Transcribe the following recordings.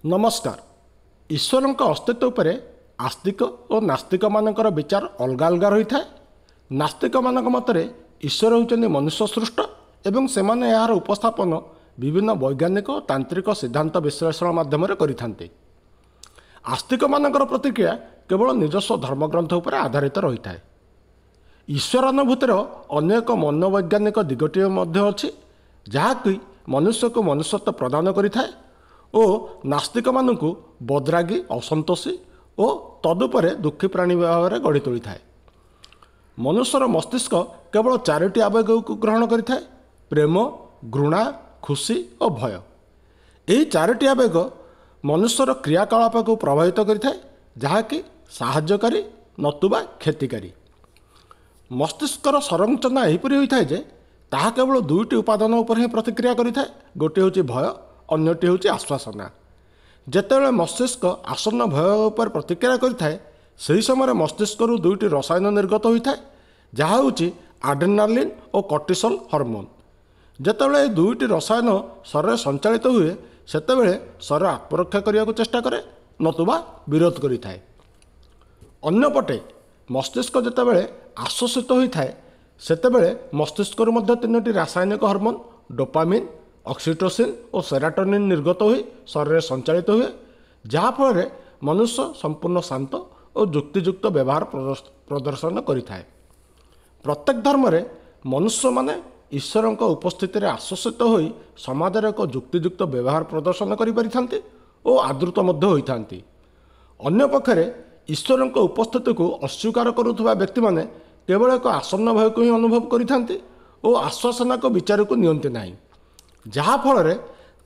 नमस्कार। ईश्वर अस्तित्व पर आस्तिक और नास्तिक मानकर विचार अलग अलग रही है। नास्तिक मान मतरे ईश्वर होउछन्ति मनुष्य सृष्ट एवं सेमाने यार उपस्थापन विभिन्न वैज्ञानिक और तांत्रिक सिद्धांत विश्लेषण माध्यम करिथान्ते। आस्तिक मानकर प्रतिक्रिया केवल निजस्व धर्मग्रंथ उपर आधारित रही है। ईश्वरानुभूतिर अन्य एक मनोवैज्ञानिक दिगटी अच्छी जहाँकि मनुष्य को मनुष्यत्व प्रदान करिथाए और नास्तिक मानू बदरागी असंतोषी और तदुपरे दुखी प्राणी भाव में गढ़ी तोली थाए। मनुष्यर मस्तिष्क केवल चारोटी आवेग को ग्रहण करिथाए, प्रेम, घृणा, खुशी और भय। यही चारोटी आवेग मनुष्यर क्रियाकलाप को प्रभावित करिथाए जहाँकि साहाय्यकारी नतुबा क्षतिकारी। मस्तिष्कर संरचना एहीपरि होता है जे ताहा केवल दुईटी उपादान उपर ही प्रतिक्रिया करिथाए। गोटे होची भय, अन्यटी होची आश्वासना। जेतेबेले मस्तिष्क आसन्न भय उपर प्रतिक्रिया करिथाए सही समय मस्तिष्क दुईटी रसायन निर्गत होता है जहाँ होची आड्रेनालिन और कॉर्टिसोल हार्मोन। जेतेबेले दुईटी रसायन शरीर संचालित हुए सेतेबेले शरीर आत्मरक्षा करने को चेष्टा करे नतुबा विरोध करिथाए। अन्यपटे मस्तिष्क जेतेबेले आश्वसित होता है सेतेबेले मस्तिष्क मध्य तीनोटी रासायनिक हार्मोन डोपामिन, ऑक्सीटोसिन और सेरोटोनिन निर्गत हुई शरीर संचालित हुए जहाँफल मनुष्य संपूर्ण शांत और युक्तियुक्त व्यवहार प्रदर्शन करिथाए। प्रत्येक धर्म में मनुष्य माने ईश्वर उपस्थिति आश्वसित होई समाज एक युक्तियुक्त व्यवहार प्रदर्शन करिपारिथान्ति और आदृत मध्य होइथान्ति। अन्य पक्षरे ईश्वर उपस्थिति को अस्वीकार करुवा व्यक्ति माने केवल एक आसन्न भय को ही अनुभव करिथान्ति और आश्वासना को विचार को नियंती नहीं जहाँफल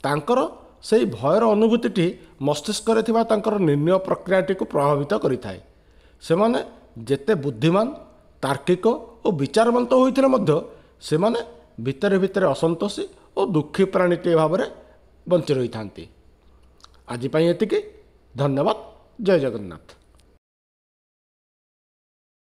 तांकर से भयर अनुभूति मस्तिष्क निर्णय प्रक्रियाटी को प्रभावित करिथाए। सेमाने जेते बुद्धिमान, तार्किक और विचारवंत होइथिले मध्य सेमाने भितर भितर असंतोषी और दुखी प्राणीटे भाव में बंची रही था। आज एतिकी। धन्यवाद। जय जगन्नाथ।